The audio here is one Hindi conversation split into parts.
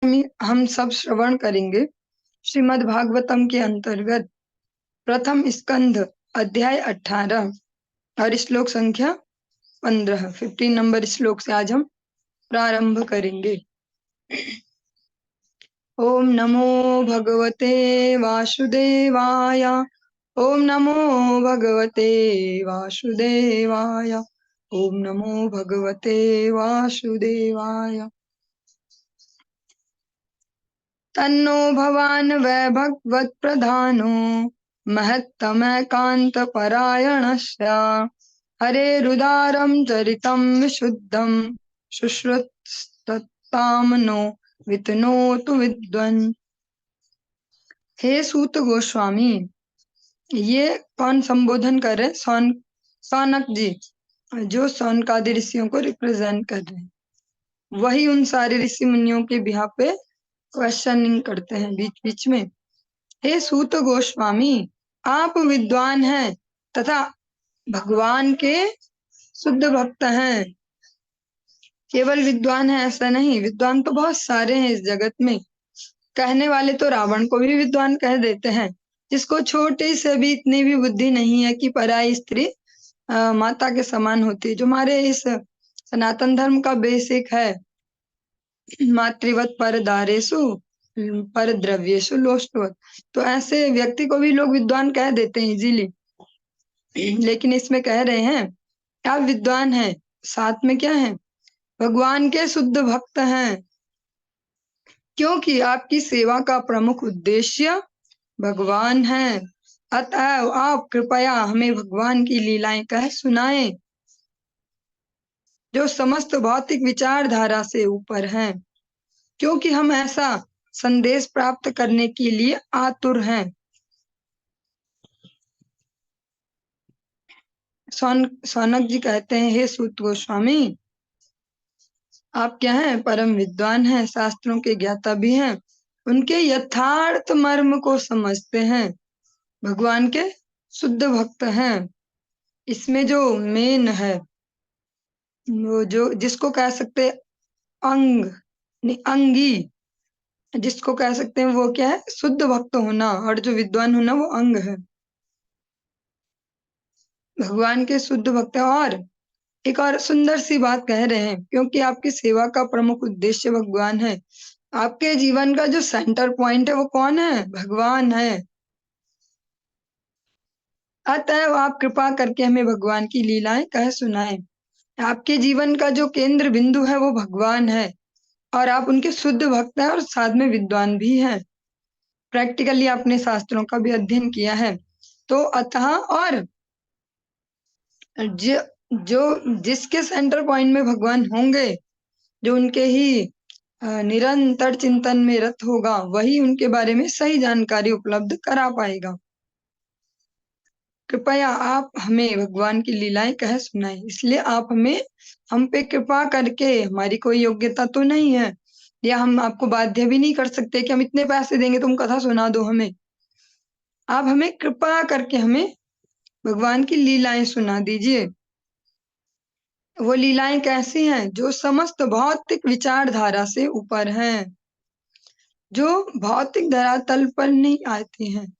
हम सब श्रवण करेंगे श्रीमद् भागवतम के अंतर्गत प्रथम स्कंध अध्याय 18 और श्लोक संख्या 15 नंबर श्लोक से आज हम प्रारंभ करेंगे। ओम नमो भगवते वासुदेवाय। ओम नमो भगवते वासुदेवाय। ओम नमो भगवते वासुदेवाय। तन्नो भवान् वै भगवत्प्रधानो महत्तमैकान्तपरायणस्य हरेरुदारं चरितं विशुद्धं शुश्रुतस्तामनो वितनोतु विद्वन्। हे सूत गोस्वामी, ये कौन संबोधन कर रहे? सौनक जी, जो सौनकादि ऋषियों को रिप्रेजेंट कर रहे हैं, वही उन सारे ऋषि मुनियों के बिहाफ पे क्वेश्चनिंग करते हैं बीच बीच में। हे सूत गोस्वामी, आप विद्वान हैं तथा भगवान के शुद्ध भक्त हैं। केवल विद्वान है ऐसा नहीं, विद्वान तो बहुत सारे हैं इस जगत में। कहने वाले तो रावण को भी विद्वान कह देते हैं, जिसको छोटे से भी इतनी भी बुद्धि नहीं है कि पराई स्त्री माता के समान होती है। जो हमारे इस सनातन धर्म का बेसिक है, मातृवत पर दारेशु पर द्रव्येशु लोष्टवत, तो ऐसे व्यक्ति को भी लोग विद्वान कह देते हैं इजीली। लेकिन इसमें कह रहे हैं आप विद्वान हैं, साथ में क्या है? भगवान के शुद्ध भक्त हैं, क्योंकि आपकी सेवा का प्रमुख उद्देश्य भगवान है। अतः आप कृपया हमें भगवान की लीलाएं कह सुनाएं, जो समस्त भौतिक विचारधारा से ऊपर हैं, क्योंकि हम ऐसा संदेश प्राप्त करने के लिए आतुर हैं। सौनक जी कहते हैं, हे सूत गोस्वामी, आप क्या हैं? परम विद्वान हैं, शास्त्रों के ज्ञाता भी हैं, उनके यथार्थ मर्म को समझते हैं, भगवान के शुद्ध भक्त हैं। इसमें जो मेन है, वो जो जिसको कह सकते अंग नहीं, अंगी जिसको कह सकते हैं, वो क्या है? शुद्ध भक्त होना, और जो विद्वान होना वो अंग है, भगवान के शुद्ध भक्त है। और एक और सुंदर सी बात कह रहे हैं, क्योंकि आपकी सेवा का प्रमुख उद्देश्य भगवान है। आपके जीवन का जो सेंटर पॉइंट है वो कौन है? भगवान है। अतः आप कृपा करके हमें भगवान की लीलाएं कह सुनाएं। आपके जीवन का जो केंद्र बिंदु है वो भगवान है, और आप उनके शुद्ध भक्त हैं और साथ में विद्वान भी हैं। प्रैक्टिकली आपने शास्त्रों का भी अध्ययन किया है। तो अतः और जो जिसके सेंटर पॉइंट में भगवान होंगे, जो उनके ही निरंतर चिंतन में रत होगा, वही उनके बारे में सही जानकारी उपलब्ध करा पाएगा। कृपया आप हमें भगवान की लीलाएं कह सुनाएं। इसलिए आप हमें हम पे कृपा करके, हमारी कोई योग्यता तो नहीं है, या हम आपको बाध्य भी नहीं कर सकते कि हम इतने पैसे देंगे तुम कथा सुना दो हमें। आप हमें कृपा करके हमें भगवान की लीलाएं सुना दीजिए। वो लीलाएं कैसी हैं? जो समस्त भौतिक विचारधारा से ऊपर हैं, जो भौतिक धरातल पर नहीं आती हैं।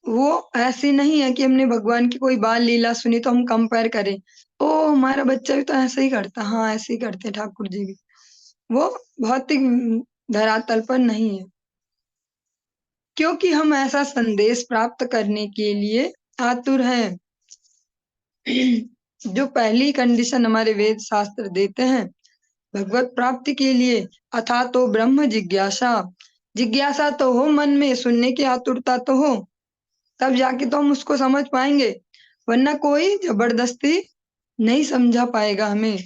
वो ऐसी नहीं है कि हमने भगवान की कोई बाल लीला सुनी तो हम कंपेयर करें, ओ हमारा बच्चा भी तो ऐसे ही करता, हाँ ऐसे ही करते ठाकुर जी भी। वो भौतिक धरातल पर नहीं है, क्योंकि हम ऐसा संदेश प्राप्त करने के लिए आतुर हैं। जो पहली कंडीशन हमारे वेद शास्त्र देते हैं भगवत प्राप्ति के लिए, अथा तो ब्रह्म जिज्ञासा, जिज्ञासा तो हो मन में, सुनने की आतुरता तो हो, तब जाके तो हम उसको समझ पाएंगे, वरना कोई जबरदस्ती नहीं समझा पाएगा हमें,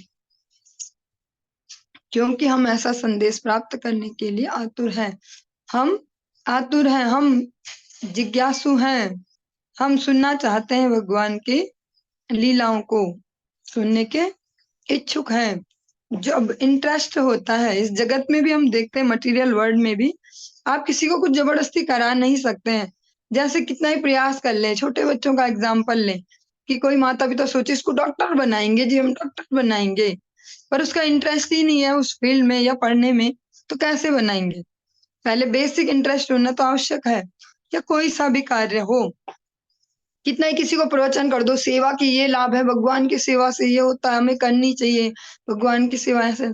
क्योंकि हम ऐसा संदेश प्राप्त करने के लिए आतुर हैं। हम आतुर हैं, हम जिज्ञासु हैं, हम सुनना चाहते हैं, भगवान की लीलाओं को सुनने के इच्छुक हैं। जब इंटरेस्ट होता है इस जगत में भी, हम देखते हैं मटेरियल वर्ल्ड में भी, आप किसी को कुछ जबरदस्ती करा नहीं सकते हैं। जैसे कितना ही प्रयास कर ले, छोटे बच्चों का एग्जाम्पल लें, कि कोई माता पिता सोचे इसको डॉक्टर बनाएंगे जी, हम डॉक्टर बनाएंगे, पर उसका इंटरेस्ट ही नहीं है उस फील्ड में या पढ़ने में, तो कैसे बनाएंगे? पहले बेसिक इंटरेस्ट होना तो आवश्यक है। या कोई सा भी कार्य हो, कितना ही किसी को प्रवचन कर दो सेवा की ये लाभ है, भगवान की सेवा से ये होता है, हमें करनी चाहिए भगवान की सेवा, ऐसे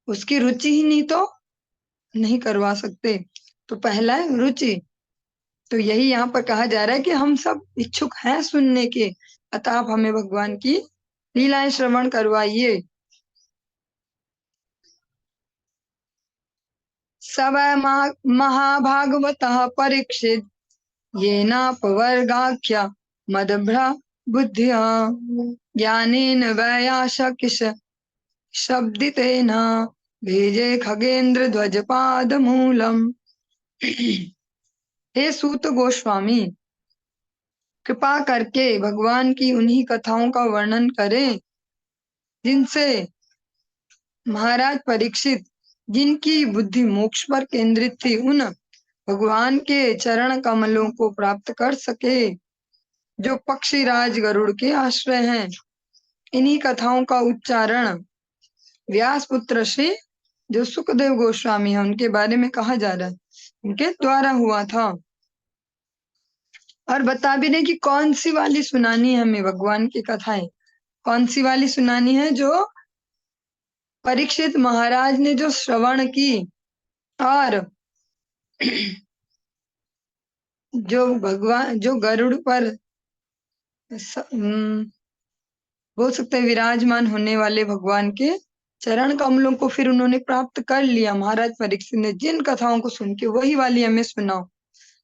उसकी रुचि ही नहीं तो नहीं करवा सकते। तो पहला है रुचि। तो यही यहाँ पर कहा जा रहा है कि हम सब इच्छुक हैं सुनने के, अतः आप हमें भगवान की लीलाएं श्रवण करवाइए। सवै महाभागवतः परीक्षित येनापवर्गाख्या मदभ्रा बुद्धिया ज्ञानेन वैयाशकिश शब्दितेन भेजे खगेंद्र ध्वज पाद मूलम। हे सूत गोस्वामी, कृपा करके भगवान की उन्हीं कथाओं का वर्णन करें जिनसे महाराज परीक्षित, जिनकी बुद्धि मोक्ष पर केंद्रित थी, उन भगवान के चरण कमलों को प्राप्त कर सके जो पक्षीराज गरुड़ के आश्रय हैं। इन्हीं कथाओं का उच्चारण व्यास पुत्र श्री जो सुखदेव गोस्वामी है उनके बारे में कहा जा रहा है, उनके द्वारा हुआ था। और बता भी नहीं कि कौन सी वाली सुनानी है हमें भगवान की कथाएं, कौन सी वाली सुनानी है जो परीक्षित महाराज ने जो श्रवण की और जो भगवान जो गरुड़ पर बोल सकते हैं विराजमान होने वाले भगवान के चरण कमलों को फिर उन्होंने प्राप्त कर लिया। महाराज परीक्षित ने जिन कथाओं को सुन के वही वाली हमें सुनाओ,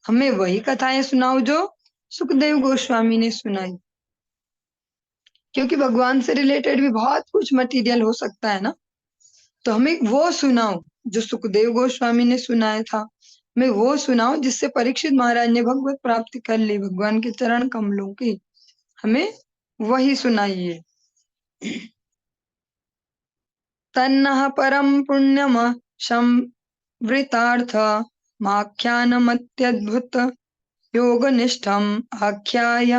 हमें वही कथाएं सुनाओ जो सुखदेव गोस्वामी ने सुनाई। क्योंकि भगवान से रिलेटेड भी बहुत कुछ मटेरियल हो सकता है ना, तो हमें वो सुनाओ जो सुखदेव गोस्वामी ने सुनाया था, हमें वो सुनाओ जिससे परीक्षित महाराज ने भगवत प्राप्ति कर ली भगवान के चरण कमलों की, हमें वही सुनाइए। तन्नः परम पुण्यम संवृतार्थ माख्यानमत्यद्भुत योगनिष्ठम आख्याय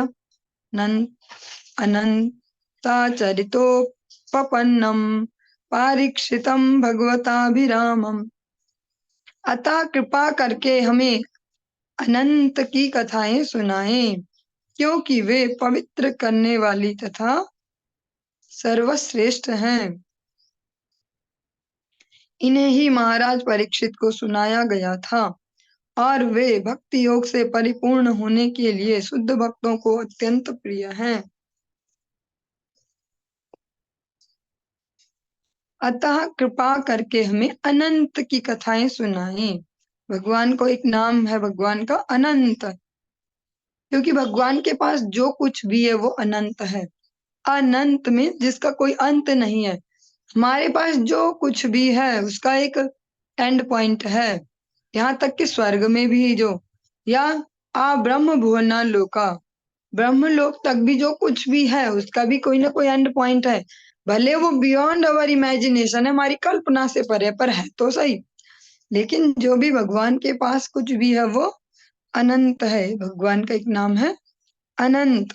अनंताचरितोपपन्नम पारीक्षितम भगवताभिरामम। अतः कृपा करके हमें अनंत की कथाएं सुनाएं, क्योंकि वे पवित्र करने वाली तथा सर्वश्रेष्ठ हैं। इन्हें ही महाराज परीक्षित को सुनाया गया था और वे भक्ति योग से परिपूर्ण होने के लिए शुद्ध भक्तों को अत्यंत प्रिय हैं। अतः कृपा करके हमें अनंत की कथाएं सुनाएं। भगवान को एक नाम है भगवान का अनंत, क्योंकि भगवान के पास जो कुछ भी है वो अनंत है। अनंत में जिसका कोई अंत नहीं है। हमारे पास जो कुछ भी है उसका एक एंड पॉइंट है। यहाँ तक कि स्वर्ग में भी जो या आ ब्रह्म भुवना लोका, ब्रह्मलोक तक भी जो कुछ भी है उसका भी कोई ना कोई एंड पॉइंट है। भले वो बियॉन्ड अवर इमेजिनेशन है, हमारी कल्पना से परे, पर है तो सही। लेकिन जो भी भगवान के पास कुछ भी है वो अनंत है। भगवान का एक नाम है अनंत,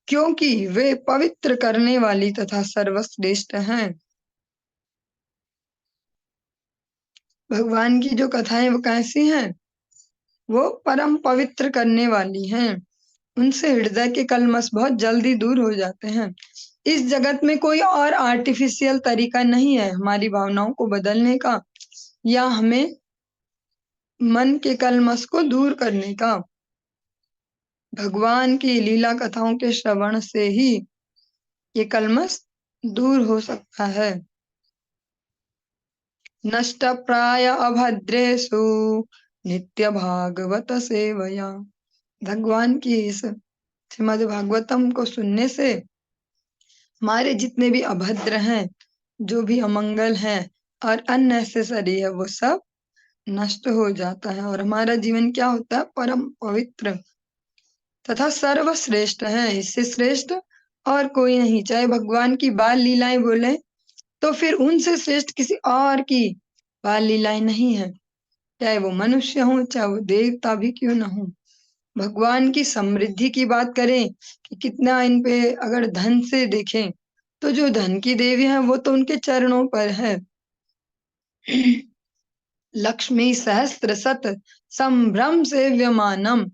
क्योंकि वे पवित्र करने वाली तथा सर्वश्रेष्ठ हैं। भगवान की जो कथाएं वो कैसी हैं? वो परम पवित्र करने वाली हैं। उनसे हृदय के कलमश बहुत जल्दी दूर हो जाते हैं। इस जगत में कोई और आर्टिफिशियल तरीका नहीं है हमारी भावनाओं को बदलने का या हमें मन के कलमश को दूर करने का। भगवान की लीला कथाओं के श्रवण से ही ये कलमश दूर हो सकता है। नष्ट प्राय अभद्रेषु नित्य भागवत सेवया। भगवान की इस श्रीमद् भागवतम को सुनने से हमारे जितने भी अभद्र हैं, जो भी अमंगल हैं और अननेसेसरी है, वो सब नष्ट हो जाता है और हमारा जीवन क्या होता है? परम पवित्र तथा सर्वश्रेष्ठ है। इससे श्रेष्ठ और कोई नहीं। चाहे भगवान की बाल लीलाएं बोले तो फिर उनसे श्रेष्ठ किसी और की बाल लीलाएं नहीं है। चाहे वो मनुष्य हो, चाहे वो देवता भी क्यों ना हो। भगवान की समृद्धि की बात करें कि कितना इन पे अगर धन से देखें तो जो धन की देवी है वो तो उनके चरणों पर है। लक्ष्मी सहस्त्र सत संभ्रम से व्यमानम,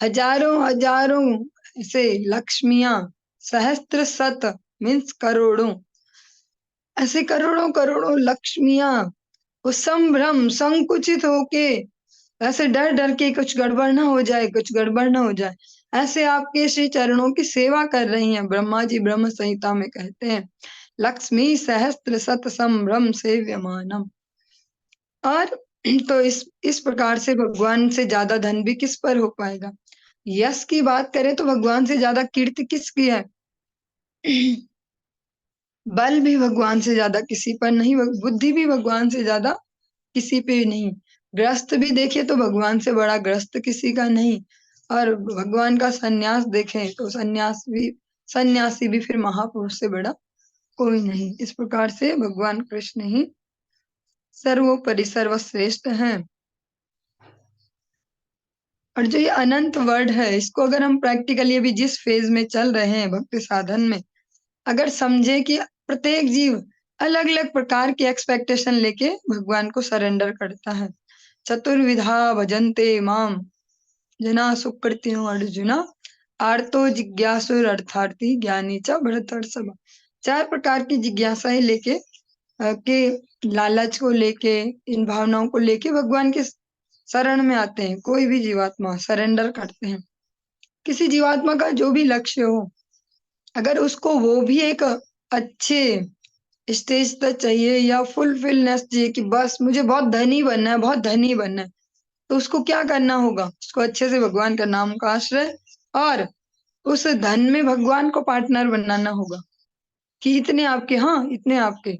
हजारों हजारों से लक्ष्मियां, सहस्त्र सत मीन्स करोड़ों, ऐसे करोड़ों करोड़ों लक्ष्मियां वो संभ्रम संकुचित होके, ऐसे डर डर के कुछ गड़बड़ ना हो जाए, कुछ गड़बड़ ना हो जाए, ऐसे आपके श्री चरणों की सेवा कर रही हैं। ब्रह्मा जी ब्रह्म संहिता में कहते हैं लक्ष्मी सहस्त्र सत संभ्रम से व्यमानम। और तो इस प्रकार से भगवान से ज्यादा धन भी किस पर हो पाएगा। यश की बात करें तो भगवान से ज्यादा कीर्ति किसकी है। बल भी भगवान से ज्यादा किसी पर नहीं, बुद्धि भी भगवान से ज्यादा किसी पे नहीं, ग्रस्त भी देखे तो भगवान से बड़ा ग्रस्त किसी का नहीं, और भगवान का सन्यास देखें तो सन्यासी भी फिर महापुरुष से बड़ा कोई नहीं। इस प्रकार से भगवान कृष्ण ही सर्वोपरि सर्वश्रेष्ठ हैं। और जो ये अनंत वर्ड है, इसको अगर हम प्रैक्टिकली अभी जिस फेज में चल रहे हैं भक्ति साधन में, अगर समझे कि प्रत्येक जीव अलग अलग प्रकार की एक्सपेक्टेशन लेके भगवान को सरेंडर करता है। चतुर्विधा भजन्ते माम जना सुकृतिनो अर्जुना, आर्तो जिज्ञासुर अर्थार्थी ज्ञानी च भरतर्षभ। 4 प्रकार की जिज्ञासाएं लेके के लालच को लेके, इन भावनाओं को लेके भगवान के शरण में आते हैं। कोई भी जीवात्मा सरेंडर करते हैं। किसी जीवात्मा का जो भी लक्ष्य हो, अगर उसको वो भी एक अच्छे स्टेज तक चाहिए या फुलफिलनेस चाहिए कि बस मुझे बहुत धनी बनना है, बहुत धनी बनना है, तो उसको क्या करना होगा, उसको अच्छे से भगवान का नाम का आश्रय और उस धन में भगवान को पार्टनर बनाना होगा कि इतने आपके, हाँ इतने आपके।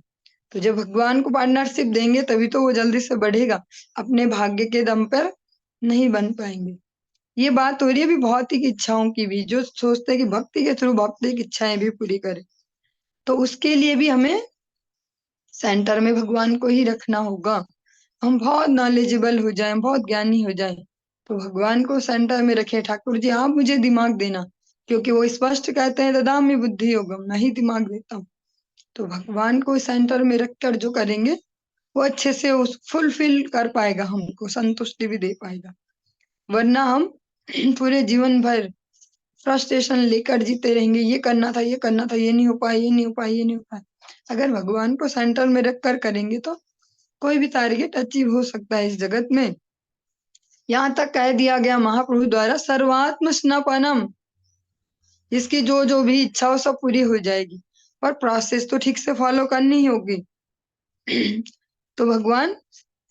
तो जब भगवान को पार्टनरशिप देंगे तभी तो वो जल्दी से बढ़ेगा, अपने भाग्य के दम पर नहीं बन पाएंगे। ये बात हो रही है अभी भौतिक इच्छाओं की भी, जो सोचते हैं कि भक्ति के थ्रू भौतिक इच्छाएं भी पूरी करें, तो उसके लिए भी हमें सेंटर में भगवान को ही रखना होगा। हम बहुत नॉलेजेबल हो जाएं, बहुत ज्ञानी हो जाएं, तो भगवान को सेंटर में रखे, ठाकुर जी आप मुझे दिमाग देना, क्योंकि वो स्पष्ट कहते हैं ददामि बुद्धि योगम, मैं ही दिमाग देता हूँ। तो भगवान को सेंटर में रखकर जो करेंगे वो अच्छे से उस फुलफिल कर पाएगा, हमको संतुष्टि भी दे पाएगा। वरना हम पूरे जीवन भर फ्रस्ट्रेशन लेकर जीते रहेंगे, ये करना था, ये करना था, ये नहीं हो पाया, ये नहीं हो पाया, ये नहीं हो पाया। अगर भगवान को सेंटर में रखकर करेंगे तो कोई भी टारगेट अचीव हो सकता है इस जगत में। यहाँ तक कह दिया गया महाप्रभु द्वारा सर्वात्म स्नपनम, इसकी जो जो भी इच्छा हो सब पूरी हो जाएगी, और प्रोसेस तो ठीक से फॉलो करनी ही होगी। तो भगवान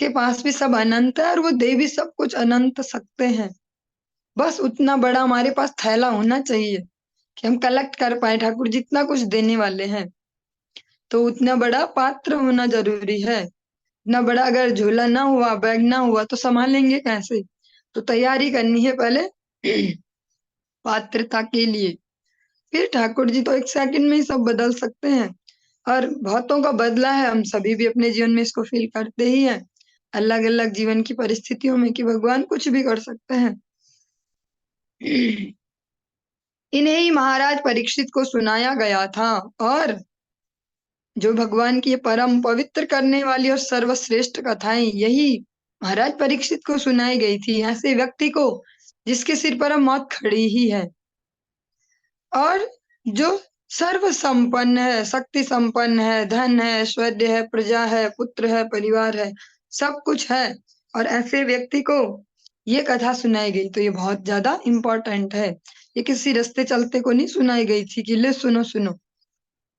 के पास भी सब अनंत है और वो दे भी सब कुछ अनंत सकते हैं। बस उतना बड़ा हमारे पास थैला होना चाहिए कि हम कलेक्ट कर पाए, ठाकुर जितना कुछ देने वाले हैं, तो उतना बड़ा पात्र होना जरूरी है। इतना बड़ा अगर झोला ना हुआ, बैग ना हुआ तो संभालेंगे कैसे। तो तैयारी करनी है पहले पात्रता के लिए, फिर ठाकुर जी तो 1 सेकंड में ही सब बदल सकते हैं। और बहुतों का बदला है, हम सभी भी अपने जीवन में इसको फील करते ही हैं, अलग अलग जीवन की परिस्थितियों में, कि भगवान कुछ भी कर सकते हैं। इन्हें ही महाराज परीक्षित को सुनाया गया था, और जो भगवान की ये परम पवित्र करने वाली और सर्वश्रेष्ठ कथाएं यही महाराज परीक्षित को सुनाई गई थी, ऐसे व्यक्ति को जिसके सिर पर मौत खड़ी ही है, और जो सर्व संपन्न है, शक्ति संपन्न है, धन है, ऐश्वर्य है, प्रजा है, पुत्र है, परिवार है, सब कुछ है, और ऐसे व्यक्ति को ये कथा सुनाई गई, तो ये बहुत ज्यादा इम्पोर्टेंट है। ये किसी रास्ते चलते को नहीं सुनाई गई थी कि ले सुनो सुनो,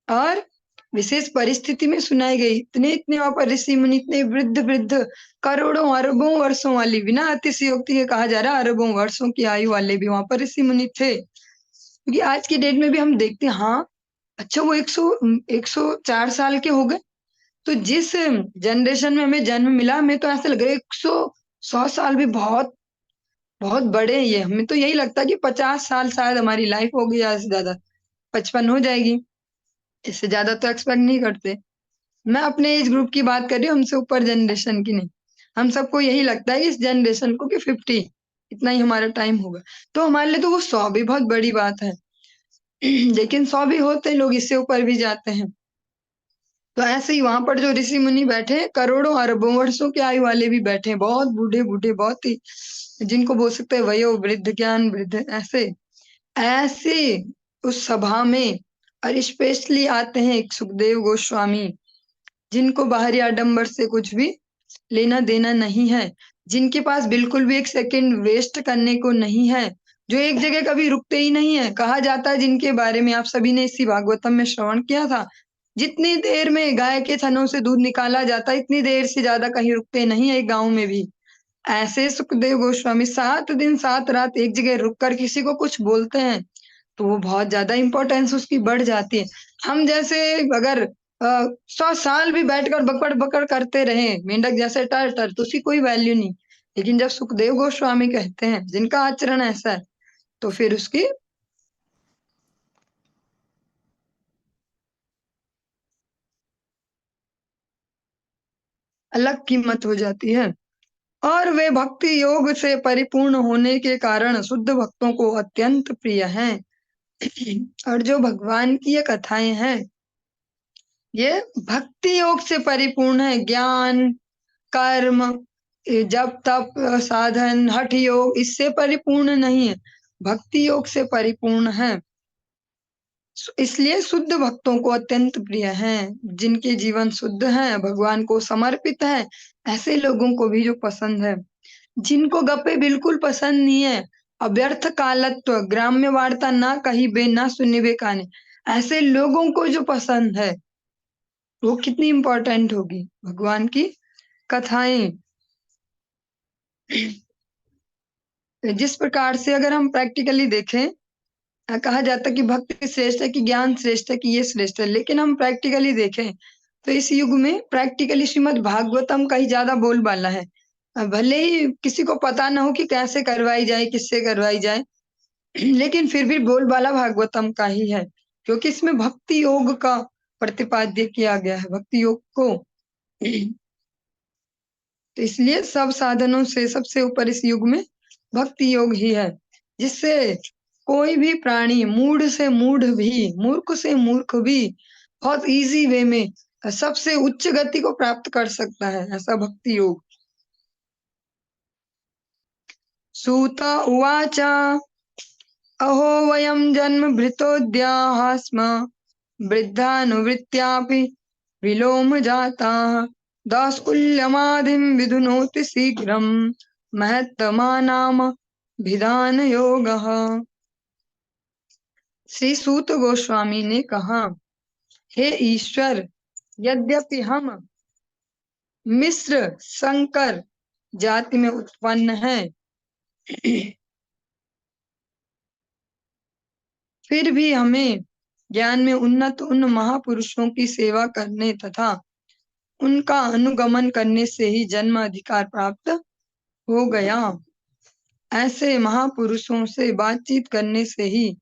और विशेष परिस्थिति में सुनाई गई। इतने इतने वहां पर ऋषि मुनि, इतने वृद्ध वृद्ध, करोड़ों अरबों वर्षों वाली, बिना अतिशयोक्ति के कहा जा रहा अरबों वर्षों की आयु वाले भी वहां पर ऋषि मुनि थे। क्योंकि आज की डेट में भी हम देखते हैं, हाँ अच्छा वो 104 साल के हो गए, तो जिस जनरेशन में हमें जन्म मिला, हमें तो ऐसा लग रहा है 100 साल भी बहुत बहुत बड़े हैं ये। हमें तो यही लगता है कि 50 साल शायद हमारी लाइफ होगी, ज्यादा से ज्यादा 55 हो जाएगी, इससे ज्यादा तो एक्सपेक्ट नहीं करते। मैं अपने एज ग्रुप की बात कर रही हूँ, हमसे ऊपर जनरेशन की नहीं। हम सबको यही लगता है कि इस जनरेशन को कि 50 इतना ही हमारा टाइम होगा, तो हमारे लिए तो वो 100 भी बहुत बड़ी बात है। लेकिन 100 भी होते हैं लोग, इससे ऊपर भी जाते हैं। तो ऐसे ही वहां पर जो ऋषि मुनि बैठे हैं, करोड़ों अरबों वर्षों की आयु वाले भी बैठे हैं, बहुत बूढ़े बूढ़े, बहुत ही जिनको बोल सकते हैं वयो वृद्ध ज्ञान वृद्ध, ऐसे ऐसे उस सभा में। और स्पेशली आते हैं एक सुखदेव गोस्वामी, जिनको बाहरी आडंबर से कुछ भी लेना देना नहीं है, जिनके पास बिल्कुल भी एक सेकंड वेस्ट करने को नहीं है, जो एक जगह कभी रुकते ही नहीं है। कहा जाता है जिनके बारे में आप सभी ने इसी भागवतम में श्रवण किया था, जितनी देर में गाय के थनों से दूध निकाला जाता है, इतनी देर से ज्यादा कहीं रुकते नहीं है एक गांव में भी। ऐसे सुखदेव गोस्वामी 7 दिन 7 रात एक जगह रुक कर किसी को कुछ बोलते हैं, तो वो बहुत ज्यादा इंपॉर्टेंस उसकी बढ़ जाती है। हम जैसे अगर 100 साल भी बैठकर बकड़ बकड़ करते रहे मेंढक जैसे टर टर, तो उसकी कोई वैल्यू नहीं। लेकिन जब सुखदेव गोस्वामी कहते हैं, जिनका आचरण ऐसा है, तो फिर उसकी अलग कीमत हो जाती है। और वे भक्ति योग से परिपूर्ण होने के कारण शुद्ध भक्तों को अत्यंत प्रिय हैं। और जो भगवान की ये कथाएं हैं, ये भक्ति योग से परिपूर्ण है। ज्ञान, कर्म, जप तप, साधन, हठ योग इससे परिपूर्ण नहीं है, भक्ति योग से परिपूर्ण है। इसलिए शुद्ध भक्तों को अत्यंत प्रिय हैं, जिनके जीवन शुद्ध है, भगवान को समर्पित है, ऐसे लोगों को भी जो पसंद है। जिनको गप्पे बिल्कुल पसंद नहीं है, अव्यर्थ कालत्व, ग्राम्य वार्ता ना कही बे ना सुनी बे काने, ऐसे लोगों को जो पसंद है, वो कितनी इंपॉर्टेंट होगी भगवान की कथाएं। जिस प्रकार से अगर हम प्रैक्टिकली देखें, कहा जाता है कि भक्ति श्रेष्ठ है, कि ज्ञान श्रेष्ठ है, कि ये श्रेष्ठ है, लेकिन हम प्रैक्टिकली देखें तो इस युग में प्रैक्टिकली श्रीमद् भागवतम का ही ज्यादा बोलबाला है। भले ही किसी को पता ना हो कि कैसे करवाई जाए, किससे करवाई जाए, लेकिन फिर भी बोलबाला भागवतम का ही है, क्योंकि इसमें भक्ति योग का प्रतिपाद्य किया गया है, भक्ति योग को। तो इसलिए सब साधनों से सबसे ऊपर इस युग में भक्ति योग ही है, जिससे कोई भी प्राणी, मूढ़ से मूढ़ भी, मूर्ख से मूर्ख भी बहुत इजी वे में सबसे उच्च गति को प्राप्त कर सकता है, ऐसा भक्ति योग। सूत उवाच अहो वयं जन्म भृतोद्याः स्म वृद्धानुवृत्त्यापि विलोम जाताः दास्कुल्यमाधिं विधुनोति शीघ्रं महत्तमानाम भिधान योगः। श्री सूत गोस्वामी ने कहा, हे ईश्वर, यद्यपि हम मिश्र संकर जाति में उत्पन्न हैं, फिर भी हमें ज्ञान में उन्नत उन महापुरुषों की सेवा करने तथा उनका अनुगमन करने से ही जन्म अधिकार प्राप्त हो गया। ऐसे महापुरुषों से बातचीत करने से ही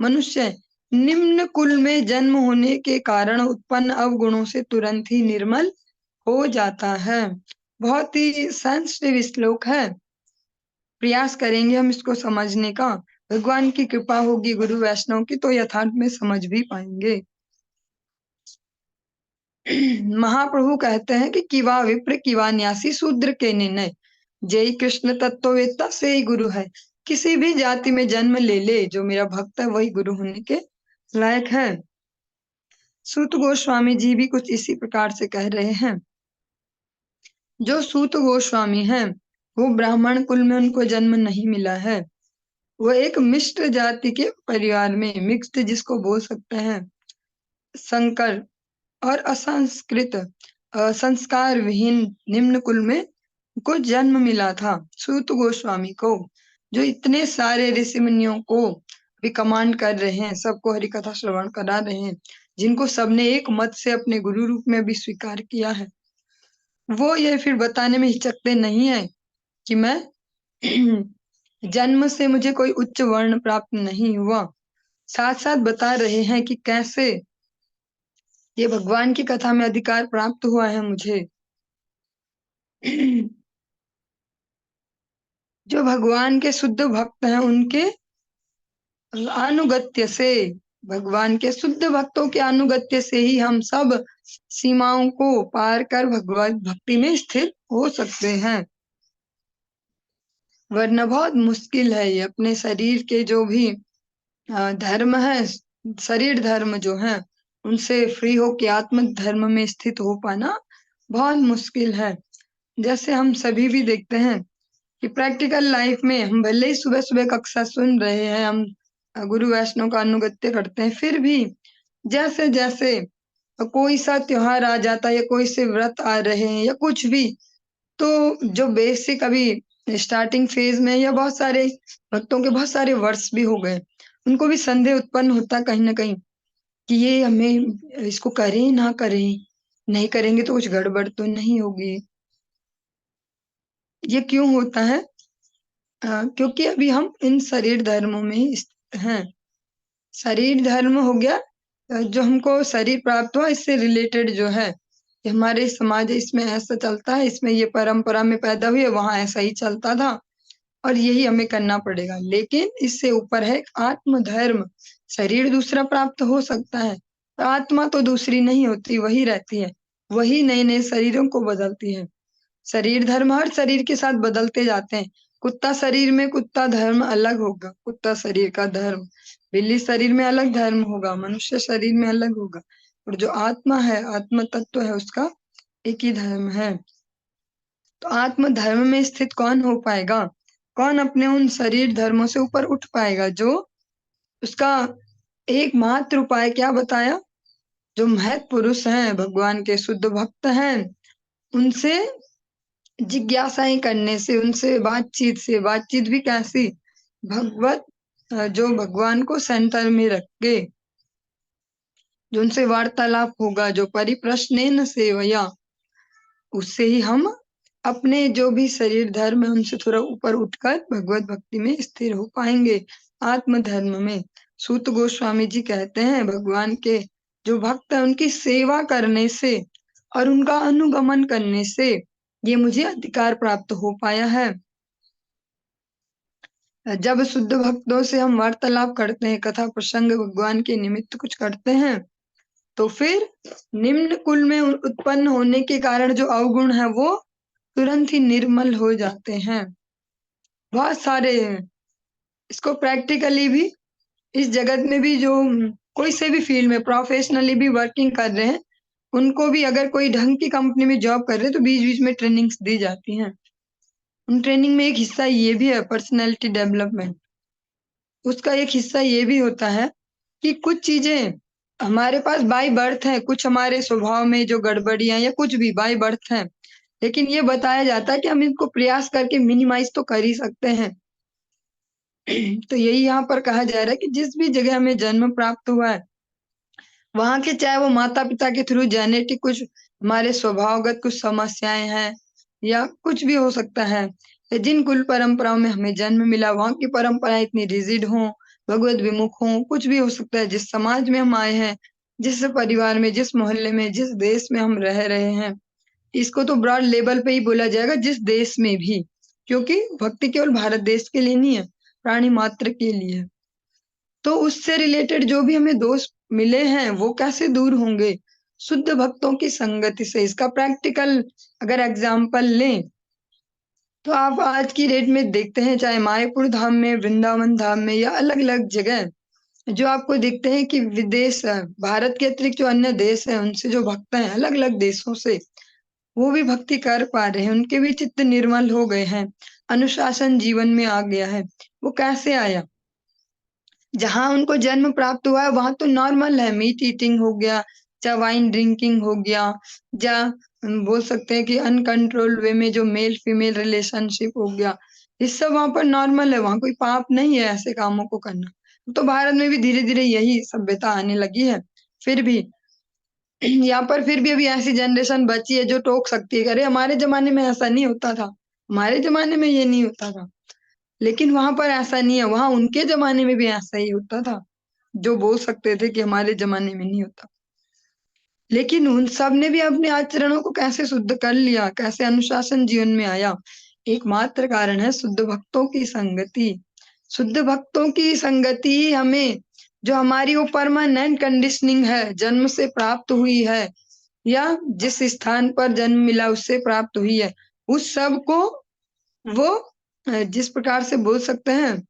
मनुष्य निम्न कुल में जन्म होने के कारण उत्पन्न अवगुणों से तुरंत ही निर्मल हो जाता है। बहुत ही सेंसिटिव श्लोक है, प्रयास करेंगे हम इसको समझने का। भगवान की कृपा होगी गुरु वैष्णव की, तो यथार्थ में समझ भी पाएंगे। महाप्रभु कहते हैं कि किवा विप्र किवा न्यासी शूद्र के निर्णय, जय कृष्ण तत्ववेत्ता से ही गुरु है। किसी भी जाति में जन्म ले ले, जो मेरा भक्त है वही गुरु होने के लायक है। सूत गोस्वामी जी भी कुछ इसी प्रकार से कह रहे हैं। जो सूत गोस्वामी हैं, वो ब्राह्मण कुल में उनको जन्म नहीं मिला है, वो एक मिश्र जाति के परिवार में, मिक्स्ड जिसको बोल सकते हैं, संकर और असंस्कृत संस्कार विहीन निम्न कुल में को जन्म मिला था सूत गोस्वामी को, जो इतने सारे ऋषि मुनियों को भी कमांड कर रहे हैं, सबको हरि कथा श्रवण करा रहे हैं, जिनको सबने एक मत से अपने गुरु रूप में भी स्वीकार किया है। वो ये फिर बताने में हिचकते नहीं है कि मैं जन्म से मुझे कोई उच्च वर्ण प्राप्त नहीं हुआ। साथ साथ बता रहे हैं कि कैसे ये भगवान की कथा में अधिकार प्राप्त हुआ है मुझे। जो भगवान के शुद्ध भक्त हैं, उनके अनुगत्य से, भगवान के शुद्ध भक्तों के अनुगत्य से ही हम सब सीमाओं को पार कर भगवत भक्ति में स्थिर हो सकते हैं, वरना बहुत मुश्किल है ये अपने शरीर के जो भी धर्म है, शरीर धर्म जो है उनसे फ्री होके आत्म धर्म में स्थित हो पाना बहुत मुश्किल है। जैसे हम सभी भी देखते हैं कि प्रैक्टिकल लाइफ में हम भले ही सुबह सुबह कक्षा सुन रहे हैं, हम गुरु वैष्णव का अनुगत्य करते हैं, फिर भी जैसे जैसे कोई सा त्योहार आ जाता है या कोई से व्रत आ रहे हैं या कुछ भी, तो जो बेसिक अभी स्टार्टिंग फेज में या बहुत सारे भक्तों के बहुत सारे वर्ष भी हो गए, उनको भी संदेह उत्पन्न होता कहीं ना कहीं कि ये हमें इसको करें ना करें, नहीं करेंगे तो कुछ गड़बड़ तो नहीं होगी। ये क्यों होता है? क्योंकि अभी हम इन शरीर धर्मों में ही स्थित हैं। शरीर धर्म हो गया जो हमको शरीर प्राप्त हुआ, इससे रिलेटेड जो है कि हमारे समाज इसमें ऐसा चलता है, इसमें ये परंपरा में पैदा हुई है, वहां ऐसा ही चलता था और यही हमें करना पड़ेगा। लेकिन इससे ऊपर है आत्म धर्म। शरीर दूसरा प्राप्त हो सकता है, आत्मा तो दूसरी नहीं होती, वही रहती है, वही नए नए शरीरों को बदलती है। शरीर धर्म हर शरीर के साथ बदलते जाते हैं। कुत्ता शरीर में कुत्ता धर्म अलग होगा, कुत्ता शरीर का धर्म, बिल्ली शरीर में अलग धर्म होगा, मनुष्य शरीर में अलग होगा, और जो आत्मा है, आत्म तत्व है, उसका एक ही धर्म है। तो आत्म धर्म में स्थित कौन हो पाएगा? कौन अपने उन शरीर धर्मों से ऊपर उठ पाएगा? जो उसका एकमात्र उपाय क्या बताया? जो महत् पुरुष हैं, भगवान के शुद्ध भक्त हैं, उनसे जिज्ञासाएं करने से, उनसे बातचीत से, बातचीत भी कैसी? भगवत जो भगवान को सेंटर में रख के जो उनसे वार्तालाप होगा, जो परिप्रश्नेन सेवया, उससे ही हम अपने जो भी शरीर धर्म है उनसे थोड़ा ऊपर उठकर भगवत भक्ति में स्थिर हो पाएंगे, आत्म धर्म में। सूत गोस्वामी जी कहते हैं भगवान के जो भक्त है उनकी सेवा करने से और उनका अनुगमन करने से ये मुझे अधिकार प्राप्त हो पाया है। जब शुद्ध भक्तों से हम वार्तालाप करते हैं, कथा प्रसंग भगवान के निमित्त कुछ करते हैं, तो फिर निम्न कुल में उत्पन्न होने के कारण जो अवगुण है वो तुरंत ही निर्मल हो जाते हैं। बहुत सारे इसको प्रैक्टिकली भी इस जगत में भी जो कोई से भी फील्ड में प्रोफेशनली भी वर्किंग कर रहे हैं, उनको भी अगर कोई ढंग की कंपनी में जॉब कर रहे हैं तो बीच बीच में ट्रेनिंग्स दी जाती हैं। उन ट्रेनिंग में एक हिस्सा ये भी है पर्सनैलिटी डेवलपमेंट। उसका एक हिस्सा ये भी होता है कि कुछ चीजें हमारे पास बाय बर्थ है, कुछ हमारे स्वभाव में जो गड़बड़ियां या कुछ भी बाय बर्थ है, लेकिन ये बताया जाता है कि हम इनको प्रयास करके मिनिमाइज तो कर ही सकते हैं। तो यही यहाँ पर कहा जा रहा है कि जिस भी जगह हमें जन्म प्राप्त हुआ है, वहां के चाहे वो माता पिता के थ्रू जेनेटिक कुछ हमारे स्वभावगत कुछ समस्याएं हैं या कुछ भी हो सकता है, या जिन कुल परंपराओं में हमें जन्म मिला वहां की परंपराएं इतनी रिजिड हों, भगवत विमुख हों, कुछ भी हो सकता है। जिस समाज में हम आए हैं, जिस परिवार में, जिस मोहल्ले में, जिस देश में हम रह रहे हैं, इसको तो ब्रॉड लेवल पे ही बोला जाएगा, जिस देश में भी, क्योंकि भक्ति केवल भारत देश के लिए नहीं है, प्राणी मात्र के लिए। तो उससे रिलेटेड जो भी हमें दोष मिले हैं वो कैसे दूर होंगे? शुद्ध भक्तों की संगति से। इसका प्रैक्टिकल अगर एग्जाम्पल लें तो आप आज की डेट में देखते हैं, चाहे मायापुर धाम में, वृंदावन धाम में या अलग अलग जगह, जो आपको दिखते हैं कि विदेश, भारत के अतिरिक्त जो अन्य देश है उनसे जो भक्त हैं अलग अलग देशों से, वो भी भक्ति कर पा रहे हैं, उनके भी चित्त निर्मल हो गए हैं, अनुशासन जीवन में आ गया है। वो कैसे आया? जहां उनको जन्म प्राप्त हुआ है वहां तो नॉर्मल है, मीट ईटिंग हो गया, चाहे वाइन ड्रिंकिंग हो गया, या बोल सकते हैं कि अनकंट्रोल्ड वे में जो मेल फीमेल रिलेशनशिप हो गया, ये सब वहां पर नॉर्मल है, वहां कोई पाप नहीं है ऐसे कामों को करना। तो भारत में भी धीरे धीरे यही सभ्यता आने लगी है। फिर भी यहाँ पर फिर भी अभी ऐसी जनरेशन बची है जो टोक सकती है, अरे हमारे जमाने में ऐसा नहीं होता था, हमारे जमाने में ये नहीं होता था। लेकिन वहां पर ऐसा नहीं है, वहां उनके जमाने में भी ऐसा ही होता था, जो बोल सकते थे कि हमारे जमाने में नहीं होता। लेकिन उन सब ने भी अपने आचरणों को कैसे शुद्ध कर लिया, कैसे अनुशासन जीवन में आया? एकमात्र कारण है शुद्ध भक्तों की संगति। शुद्ध भक्तों की संगति ही हमें जो हमारी वो परमानेंट कंडीशनिंग है, जन्म से प्राप्त हुई है या जिस स्थान पर जन्म मिला उससे प्राप्त हुई है, उस सब को वो जिस प्रकार से बोल सकते हैं,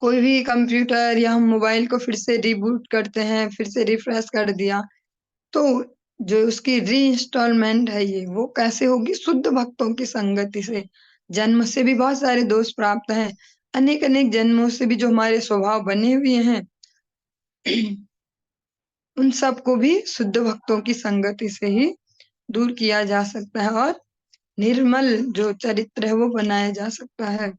कोई भी कंप्यूटर या हम मोबाइल को फिर से रिबूट करते हैं, फिर से रिफ्रेश कर दिया, तो जो उसकी रीइंस्टॉलमेंट है ये वो कैसे होगी? शुद्ध भक्तों की संगति से। जन्म से भी बहुत सारे दोष प्राप्त हैं, अनेक अनेक जन्मों से भी जो हमारे स्वभाव बने हुए हैं उन सब को भी शुद्ध भक्तों की संगति से ही दूर किया जा सकता है और निर्मल जो चरित्र है वो बनाया जा सकता है।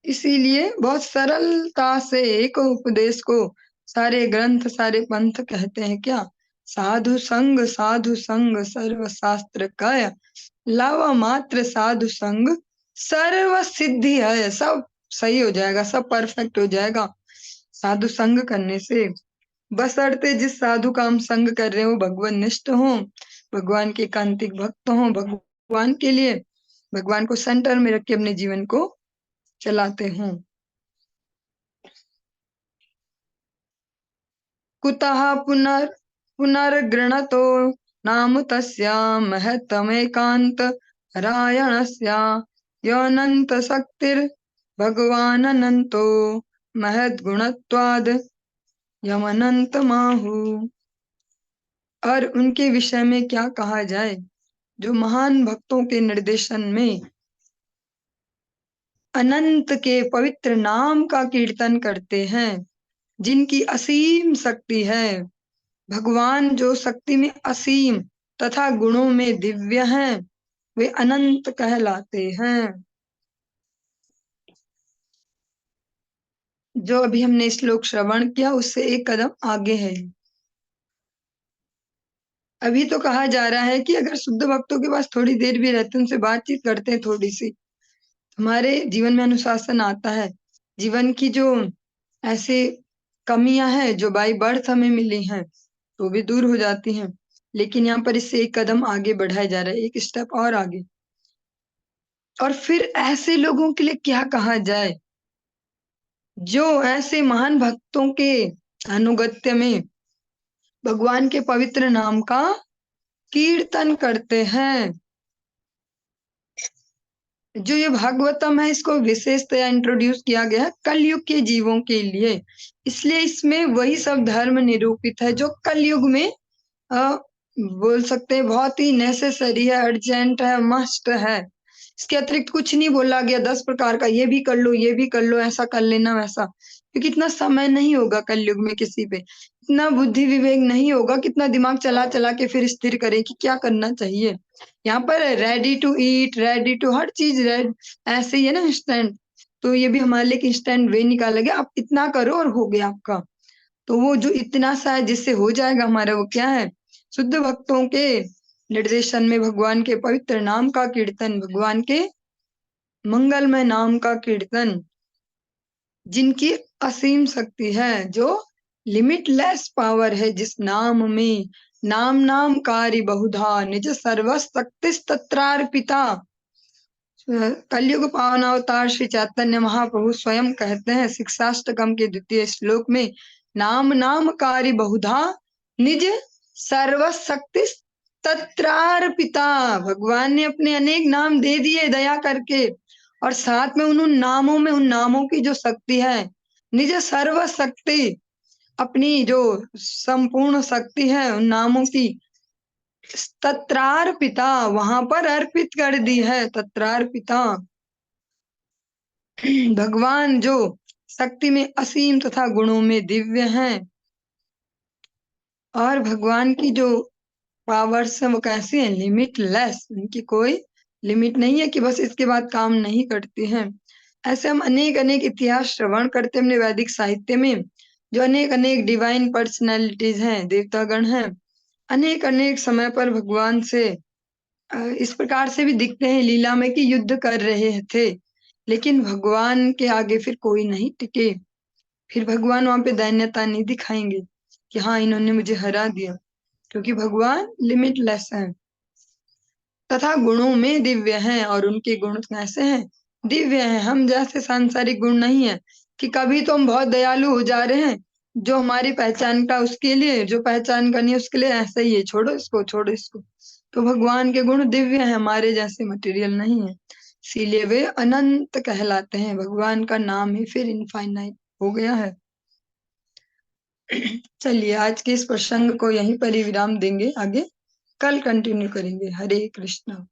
इसीलिए बहुत सरलता से एक उपदेश को सारे ग्रंथ सारे पंथ कहते हैं क्या? साधु संग सर्व शास्त्र काय, लावा मात्र साधु संग सर्व सिद्धि है। सब सही हो जाएगा, सब परफेक्ट हो जाएगा साधु संग करने से। बशर्ते जिस साधु का हम संग कर रहे हो भगवान निष्ठ हो, भगवान के एकांतिक भक्त हो, भगवान के लिए भगवान को सेंटर में रख के अपने जीवन को चलाते हों। कुतः पुनर्गृणतो नाम तस्या महत्तमेकांत रायणस्या योऽनंत शक्तिर् भगवान अनंतो महद्गुणत्वाद यमनंत माहु। और उनके विषय में क्या कहा जाए, जो महान भक्तों के निर्देशन में अनंत के पवित्र नाम का कीर्तन करते हैं, जिनकी असीम शक्ति है। भगवान जो शक्ति में असीम तथा गुणों में दिव्य हैं, वे अनंत कहलाते हैं। जो अभी हमने श्लोक श्रवण किया उससे एक कदम आगे है। अभी तो कहा जा रहा है कि अगर शुद्ध भक्तों के पास थोड़ी देर भी रहते, उनसे बातचीत करते हैं थोड़ी सी, हमारे जीवन में अनुशासन आता है। जीवन की जो ऐसे कमियां हैं जो बाई बर्थ हमें मिली हैं तो भी दूर हो जाती हैं। लेकिन यहाँ पर इससे एक कदम आगे बढ़ाया जा रहा है, एक स्टेप और आगे। और फिर ऐसे लोगों के लिए क्या कहा जाए जो ऐसे महान भक्तों के अनुगत्य में भगवान के पवित्र नाम का कीर्तन करते हैं। जो ये भागवतम है इसको विशेषतया इंट्रोड्यूस किया गया है कलयुग के जीवों के लिए, इसलिए इसमें वही सब धर्म निरूपित है जो कलयुग में बोल सकते हैं बहुत ही नेसेसरी है, अर्जेंट है, मस्ट है। इसके अतिरिक्त कुछ नहीं बोला गया 10 प्रकार का, ये भी कर लो, ये भी कर लो, ऐसा कर लेना वैसा, क्योंकि इतना समय नहीं होगा कलयुग में किसी पे, इतना बुद्धि विवेक नहीं होगा, कितना दिमाग चला चला के फिर स्थिर करे कि क्या करना चाहिए। यहाँ पर ready to eat, ready to हर चीज रेड, ऐसे ही है ना इंस्टेंट। तो ये भी हमारे लिए इंस्टेंट वे निकाला गया, आप इतना करो और हो गया आपका। तो वो जो इतना सा है जिससे हो जाएगा हमारा, वो क्या है? शुद्ध भक्तों के निर्देशन में भगवान के पवित्र नाम का कीर्तन, भगवान के मंगलमय नाम का कीर्तन, जिनकी असीम शक्ति है, जो लिमिटलेस पावर है, जिस नाम में नाम नाम कार्य बहुधा निज सर्वशक्ति तत्रार्पिता। कलयुग पावन अवतार श्री चैतन्य महाप्रभु स्वयं कहते हैं शिक्षाष्टकम के 2य श्लोक में, नाम नाम कार्य बहुधा निज सर्वशक्ति तत्रार्पिता। भगवान ने अपने अनेक नाम दे दिए दया करके, और साथ में उन नामों में, उन नामों की जो शक्ति है, निज सर्वशक्ति, अपनी जो संपूर्ण शक्ति है उन नामों की तत्रार्पिता, वहां पर अर्पित कर दी है। तत्रार्पिता, भगवान जो शक्ति में असीम तथा गुणों में दिव्य हैं, और भगवान की जो पावर्स है वो कैसी है? लिमिटलेस, उनकी कोई लिमिट नहीं है कि बस इसके बाद काम नहीं करती हैं। ऐसे हम अनेक अनेक इतिहास श्रवण करते हैं अपने वैदिक साहित्य में, जो अनेक अनेक डिवाइन पर्सनैलिटीज हैं, देवतागण हैं, अनेक अनेक समय पर भगवान से इस प्रकार से भी दिखते हैं लीला में कि युद्ध कर रहे थे, लेकिन भगवान के आगे फिर कोई नहीं टिके। फिर भगवान वहां पे दैन्यता नहीं दिखाएंगे कि हाँ इन्होंने मुझे हरा दिया, क्योंकि भगवान लिमिटलेस हैं तथा गुणों में दिव्य हैं। और उनके गुण कैसे हैं? दिव्य हैं। हम जैसे सांसारिक गुण नहीं है, कि कभी तो हम बहुत दयालु हो जा रहे हैं, जो हमारी पहचान का उसके लिए, जो पहचान करनी है उसके लिए ऐसा ही है, छोड़ो इसको, छोड़ो इसको। तो भगवान के गुण दिव्य हैं, हमारे जैसे मटेरियल नहीं है, इसीलिए वे अनंत कहलाते हैं। भगवान का नाम ही फिर इनफाइनाइट हो गया है। चलिए आज के इस प्रसंग को यहीं पर ही विराम देंगे, आगे कल कंटिन्यू करेंगे। हरे कृष्णा।